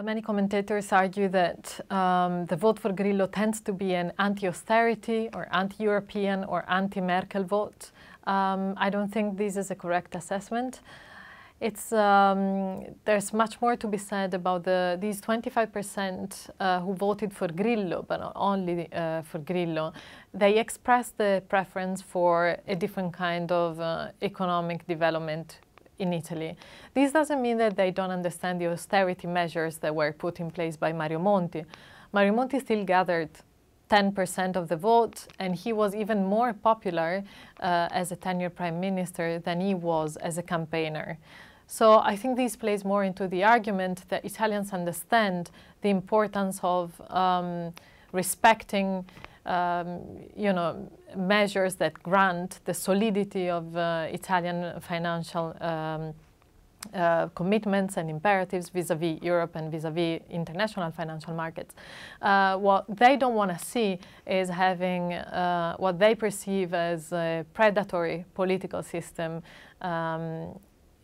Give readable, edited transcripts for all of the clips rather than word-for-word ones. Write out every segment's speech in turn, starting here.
Many commentators argue that the vote for Grillo tends to be an anti-austerity or anti-European or anti-Merkel vote. I don't think this is a correct assessment. There's much more to be said about these 25% who voted for Grillo, but not only for Grillo. They expressed the preference for a different kind of economic development in Italy. This doesn't mean that they don't understand the austerity measures that were put in place by Mario Monti. Mario Monti still gathered 10% of the vote, and he was even more popular as a tenured prime minister than he was as a campaigner. So I think this plays more into the argument that Italians understand the importance of respecting measures that grant the solidity of Italian financial commitments and imperatives vis-à-vis Europe and vis-à-vis international financial markets. What they don't want to see is having what they perceive as a predatory political system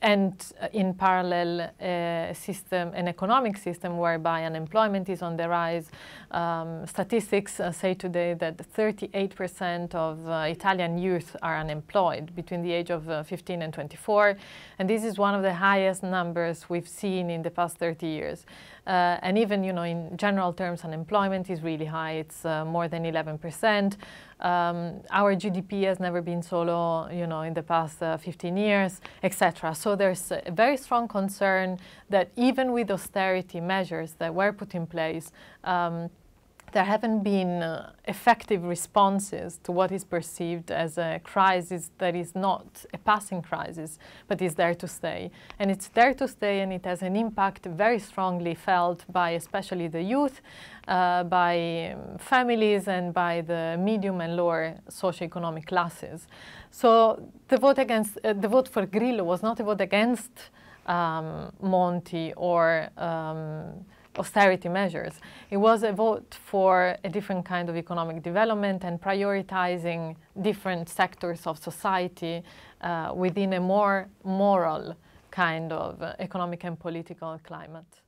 and in parallel an economic system whereby unemployment is on the rise. Statistics say today that 38% of Italian youth are unemployed between the age of 15 and 24, and this is one of the highest numbers we've seen in the past 30 years. And even, in general terms, unemployment is really high. It's more than 11%. Our GDP has never been so low, in the past 15 years, etc. So there's a very strong concern that even with austerity measures that were put in place, there haven't been effective responses to what is perceived as a crisis that is not a passing crisis, but is there to stay. And it's there to stay, and it has an impact very strongly felt by especially the youth, by families, and by the medium and lower socioeconomic classes. So the vote for Grillo was not a vote against Monti or austerity measures. It was a vote for a different kind of economic development and prioritizing different sectors of society within a more moral kind of economic and political climate.